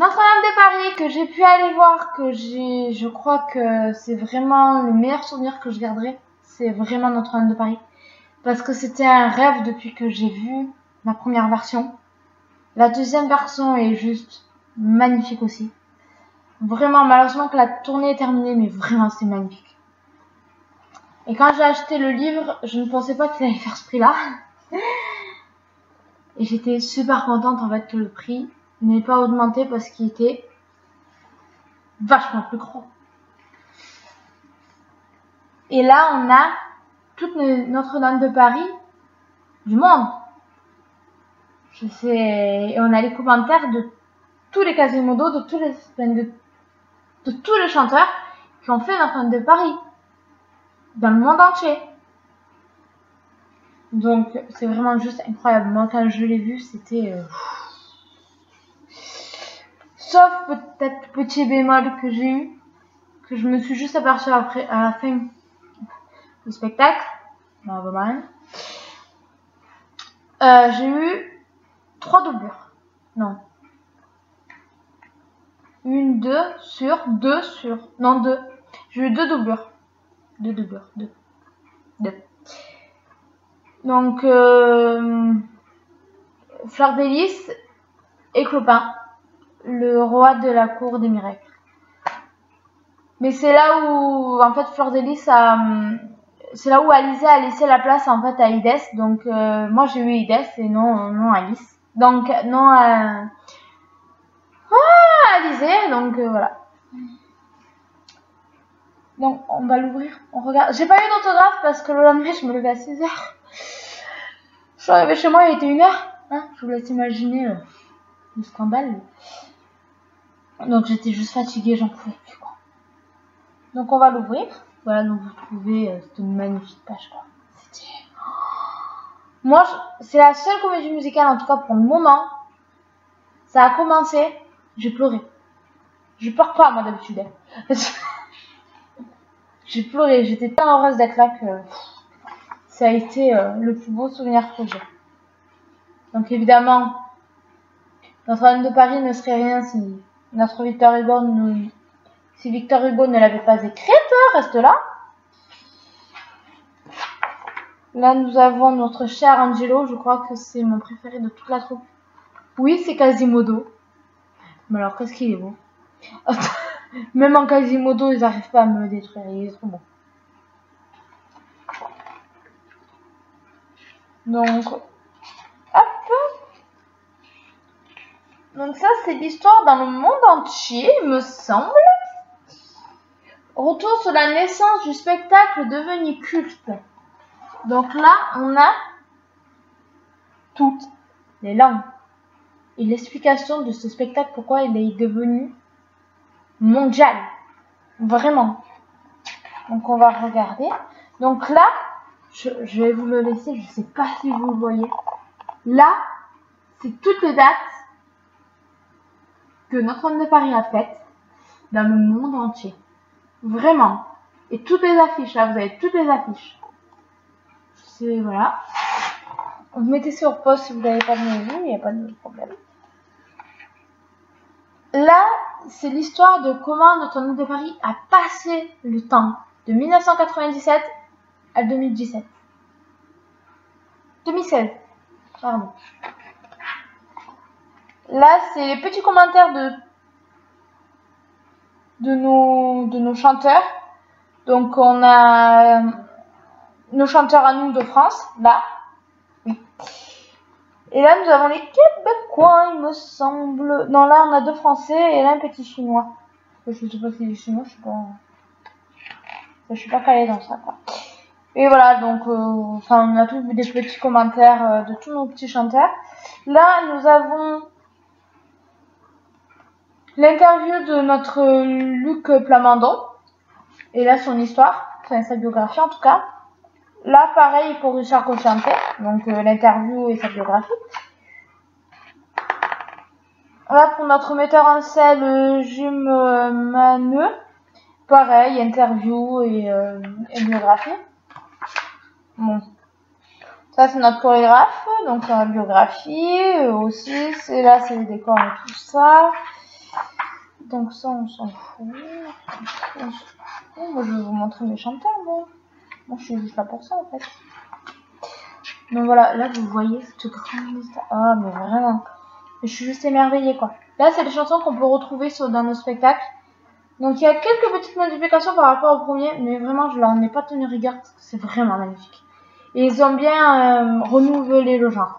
Notre-Dame de Paris que j'ai pu aller voir, je crois que c'est vraiment le meilleur souvenir que je garderai. C'est vraiment Notre-Dame de Paris. Parce que c'était un rêve depuis que j'ai vu la première version. La deuxième version est juste magnifique aussi. Vraiment, malheureusement que la tournée est terminée, mais vraiment c'est magnifique. Et quand j'ai acheté le livre, je ne pensais pas qu'il allait faire ce prix-là. Et j'étais super contente en fait que le prix n'ait pas augmenté parce qu'il était vachement plus gros. Et là, on a toute Notre-Dame de Paris du monde. Je sais, et on a les commentaires de tous les Quasimodo, de tous les chanteurs qui ont fait Notre-Dame de Paris dans le monde entier. Donc c'est vraiment juste incroyable. Moi quand je l'ai vu, c'était sauf peut-être petit bémol que j'ai eu, que je me suis juste aperçue après à la fin du spectacle. J'ai eu 3 doublures. Non. 2. J'ai eu 2 doublures. 2 doublures. 2. Donc, Fleur de Lys et Clopin, le roi de la cour des miracles. Mais c'est là où, en fait, Fleur de Lys c'est là où Alizée a laissé la place, en fait, à Idès. Donc, moi, j'ai eu Idès et non Alice. Donc, non Alizée, donc, voilà. Donc, on va l'ouvrir. On regarde. J'ai pas eu d'autographe parce que le lendemain, je me levais à 6h. Je suis arrivée chez moi, il était 1h. Hein, je vous laisse imaginer le scandale. Donc, j'étais juste fatiguée, j'en pouvais plus, quoi. Donc, on va l'ouvrir. Voilà, donc vous trouvez cette magnifique page, quoi. C'était... Moi, c'est la seule comédie musicale, en tout cas pour le moment. Ça a commencé, j'ai pleuré. Je pleure pas, moi, d'habitude. Hein. J'ai pleuré, j'étais tellement heureuse d'être là que ça a été le plus beau souvenir que j'ai. Donc évidemment, Notre-Dame de Paris ne serait rien si Victor Hugo ne l'avait pas écrite. Reste là. Là, nous avons notre cher Angelo. Je crois que c'est mon préféré de toute la troupe. Oui, c'est Quasimodo. Mais alors, qu'est-ce qu'il est beau. Même en Quasimodo, ils n'arrivent pas à me détruire. Il est trop bon. Donc, hop. Donc ça, c'est l'histoire dans le monde entier, il me semble. Retour sur la naissance du spectacle devenu culte. Donc là, on a toutes les langues et l'explication de ce spectacle, pourquoi il est devenu mondial. Vraiment. Donc on va regarder. Donc là, je vais vous le laisser, je ne sais pas si vous le voyez. Là, c'est toutes les dates que Notre-Dame de Paris a faites dans le monde entier. Vraiment. Et toutes les affiches, là, vous avez toutes les affiches. C'est, voilà. Vous mettez sur pause si vous n'avez pas bien vu, il n'y a pas de problème. Là, c'est l'histoire de comment Notre-Dame de Paris a passé le temps de 1997 à 2017. 2016, pardon. Là, c'est les petits commentaires de nos chanteurs. Donc, on a nos chanteurs à nous de France, là. Oui. Et là, nous avons les Québécois, il me semble. Non, là, on a 2 Français et là, un petit Chinois. Je sais pas si c'est Chinois, je suis pas calée dans ça, quoi. Et voilà, donc, on a tous vu des petits commentaires de tous nos petits chanteurs. Là, nous avons l'interview de notre Luc Plamondon. Et là, son histoire, enfin, sa biographie en tout cas. Là, pareil pour Richard Cochanté, donc l'interview et sa biographie. Là, pour notre metteur en scène, Jim Maneux, pareil, interview et biographie. Bon. Ça, c'est notre chorégraphe, donc la biographie aussi. Là, c'est les décors et tout ça. Donc ça, on s'en fout. Moi, je vais vous montrer mes chanteurs, moi. Moi, je suis juste là pour ça, en fait. Donc voilà, là, vous voyez cette grande liste. Ah, mais vraiment. Je suis juste émerveillée, quoi. Là, c'est les chansons qu'on peut retrouver dans nos spectacles. Donc, il y a quelques petites modifications par rapport au premier, mais vraiment, je n'en ai pas tenu rigueur parce que c'est vraiment magnifique. Et ils ont bien renouvelé le genre.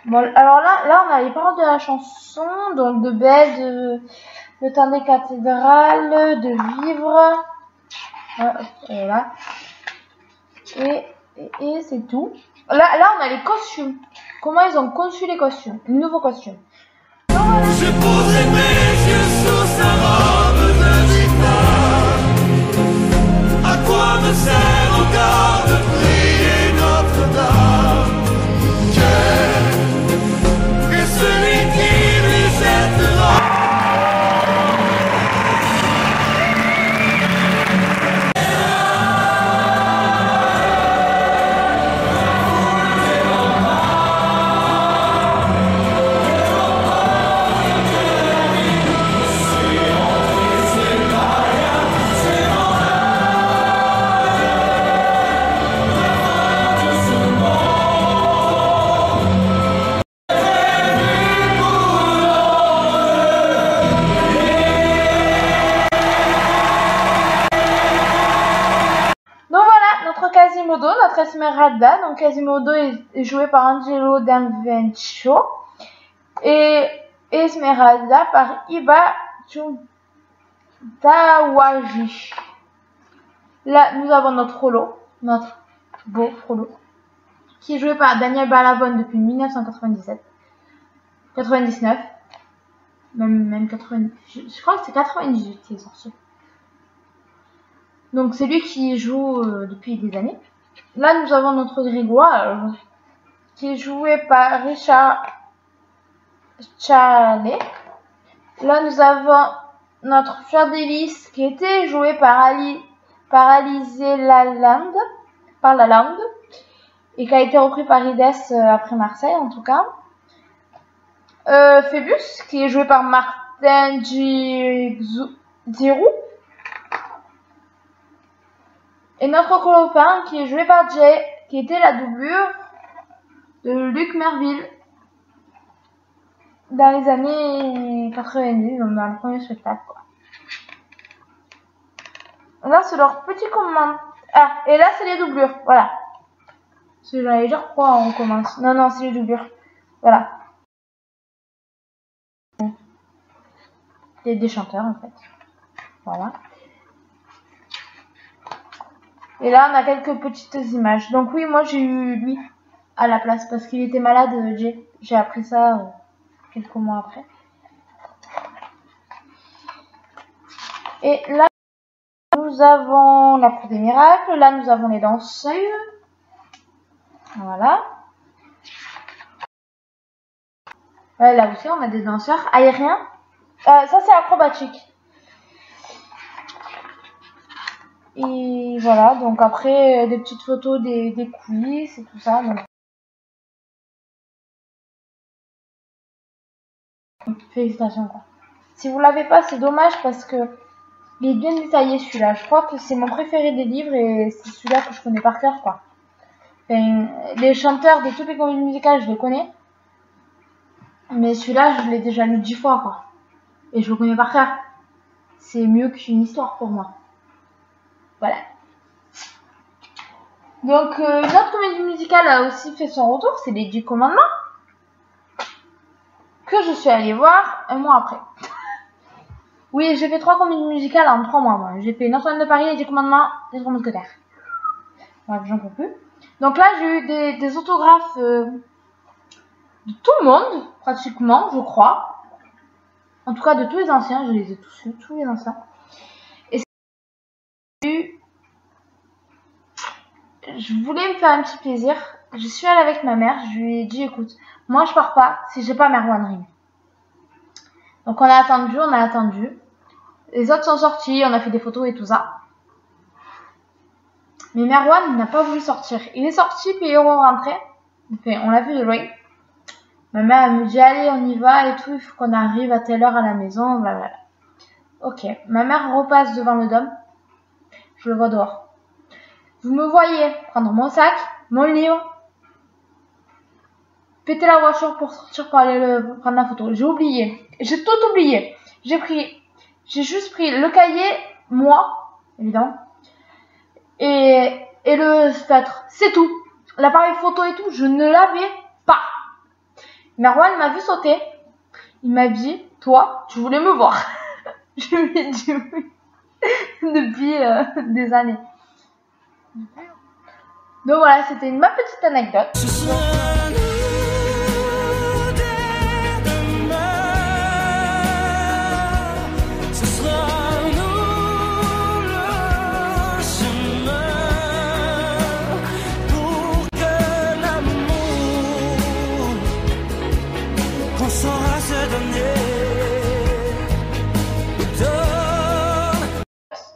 Bon, alors là, on a les paroles de la chanson, donc de Belle, le temps des cathédrales, de vivre. Voilà. Et c'est tout. Là, on a les costumes. Comment ils ont conçu les costumes, les nouveaux costumes. Je poserai mes yeux sous sa robe de guitare. À quoi me sert encore de prier Notre-Dame? Que celui qui lui jettera. Quasimodo, notre Esmeralda. Donc Quasimodo est joué par Angelo D'Invencio et Esmeralda par Iba Tutawaji. Là, nous avons notre Frollo, notre beau Frollo, qui est joué par Daniel Balavoine depuis 1997, 99, même 80. Je crois que c'est 98 qui est sorti. Donc c'est lui qui joue depuis des années. Là nous avons notre Grégoire qui est joué par Richard Charlet. Là nous avons notre Fleur d'Hélice qui était joué par Alizé Lalande, et qui a été repris par Ides après Marseille en tout cas. Phébus qui est joué par Martin Giroux. Et notre copain qui est joué par Jay, qui était la doublure de Luc Merville dans les années 90, donc dans le premier spectacle, quoi. Là, c'est leur petit commande. Ah, et là, c'est les doublures, voilà. J'allais dire pourquoi on commence. Non, c'est les doublures. Voilà. Des chanteurs, en fait. Voilà. Et là, on a quelques petites images. Donc oui, moi, j'ai eu lui à la place parce qu'il était malade. J'ai appris ça quelques mois après. Et là, nous avons la Cour des Miracles. Là, nous avons les danseuses. Voilà. Là aussi, on a des danseurs aériens. Ça, c'est acrobatique. Et voilà, donc après des petites photos des coulisses et tout ça. Donc, félicitations, quoi. Si vous l'avez pas, c'est dommage parce que il est bien détaillé celui-là. Je crois que c'est mon préféré des livres et c'est celui-là que je connais par cœur, quoi. Enfin, les chanteurs de toutes les comédies musicales, je les connais. Mais celui-là, je l'ai déjà lu 10 fois, quoi. Et je le connais par cœur. C'est mieux qu'une histoire pour moi. Voilà. Donc, notre comédie musicale a aussi fait son retour, c'est les 10 commandements. Que je suis allée voir un mois après. Oui, j'ai fait 3 comédies musicales en 3 mois, moi. J'ai fait Notre-Dame de Paris, les 10 commandements, les 3 mousquetaires. Voilà, j'en peux plus. Donc là, j'ai eu des autographes de tout le monde, pratiquement, je crois. En tout cas, de tous les anciens, je les ai tous eus, tous les anciens. Et je voulais me faire un petit plaisir. Je suis allée avec ma mère, je lui ai dit, écoute, moi je pars pas si j'ai pas Merwan Ring. Donc on a attendu. Les autres sont sortis, on a fait des photos et tout ça. Mais Merwan n'a pas voulu sortir. Il est sorti, puis il est rentré. Enfin, on l'a vu de loin. Ma mère elle me dit allez on y va et tout, il faut qu'on arrive à telle heure à la maison, blablabla. Ok, ma mère repasse devant le dôme, je le vois dehors. Vous me voyez prendre mon sac, mon livre, péter la voiture pour sortir pour aller prendre la photo. J'ai oublié, j'ai tout oublié. J'ai juste pris le cahier, moi, évidemment, et le feutre, c'est tout. L'appareil photo et tout, je ne l'avais pas. Merwan m'a vu sauter. Il m'a dit, toi, tu voulais me voir. Je lui ai dit oui. Depuis des années. Donc voilà, c'était ma petite anecdote.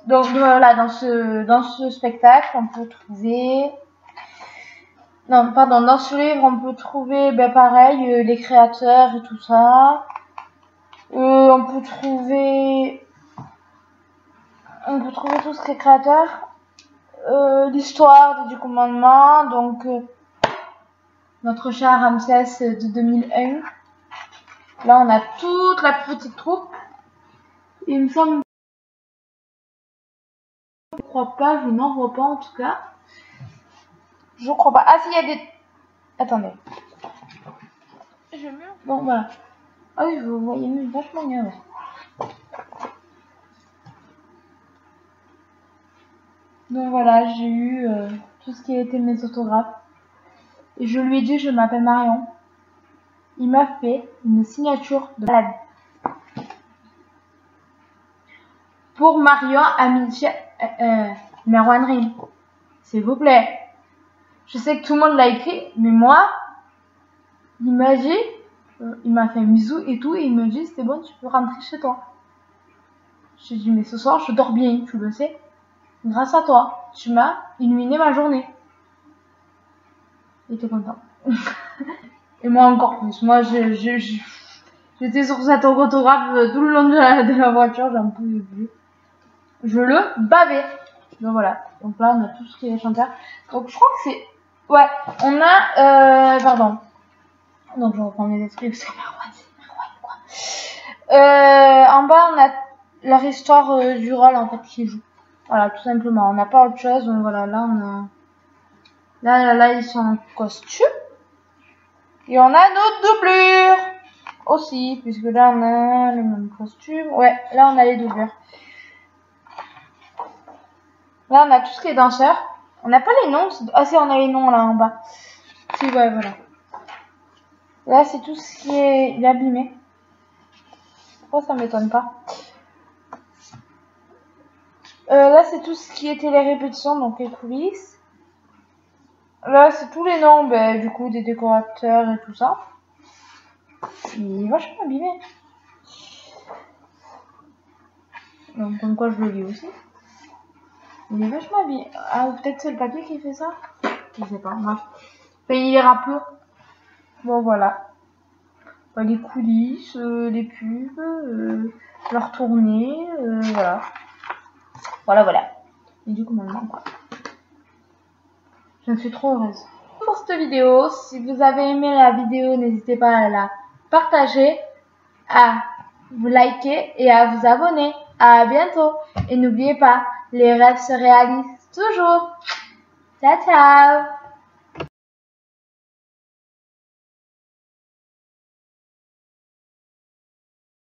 Donc voilà, dans ce spectacle, on peut trouver... Non, pardon, dans ce livre, on peut trouver, ben pareil, les créateurs et tout ça. On peut trouver tout ce qui est créateur. L'histoire du commandement, donc notre cher Ramsès de 2001. Là, on a toute la petite troupe. Il me semble... Je crois pas, je n'en vois pas en tout cas. Je crois pas. Ah si, il y a des... Attendez. Bon, voilà. Ah oui, vous voyez mieux, vachement mieux. Ouais. Donc voilà, j'ai eu tout ce qui a été mes autographes. Et je lui ai dit, je m'appelle Marion. Il m'a fait une signature de malade. Pour Marion Amitié Merwan Rim. S'il vous plaît. Je sais que tout le monde l'a écrit, mais moi, il m'a dit, il m'a fait un bisou et tout, et il me dit, c'est bon, tu peux rentrer chez toi. J'ai dit, mais ce soir, je dors bien, tu le sais. Grâce à toi, tu m'as illuminé ma journée. Il était content. Et moi encore plus. Moi, j'étais sur cet autographe tout le long de la voiture, j'en pouvais plus. Je le bavais. Donc voilà. Donc là, on a tout ce qui est chanteur. Donc je crois que c'est... Ouais, on a... pardon. Donc je reprends mes esprits parce que Merwan, quoi. En bas, on a leur histoire du rôle en fait qui joue. Voilà, tout simplement. On n'a pas autre chose. Donc voilà, là, on a... Là, ils sont en costume. Et on a nos doublures aussi, puisque là, on a les mêmes costumes. Ouais, là, on a les doublures. Là, on a tout ce qui est danseur. On n'a pas les noms. Ah si, on a les noms là en bas. Si, ouais, voilà. Là, c'est tout ce qui est abîmé. Pourquoi ça m'étonne pas? Là, c'est tout ce qui était les répétitions, donc les coulisses. Là, c'est tous les noms, ben, du coup, des décorateurs et tout ça. Il est vachement abîmé. Donc, comme quoi je le lis aussi. Il est vachement abîmé. Ah, peut-être c'est le papier qui fait ça? Je sais pas, bref. Enfin, il ira plus. Bon, voilà. Les coulisses, les pubs, leur tournée, voilà. Voilà. Et du coup, maintenant, quoi. Je suis trop heureuse. Pour cette vidéo, si vous avez aimé la vidéo, n'hésitez pas à la partager, à vous liker et à vous abonner. À bientôt. Et n'oubliez pas, les rêves se réalisent toujours. Ciao, ciao.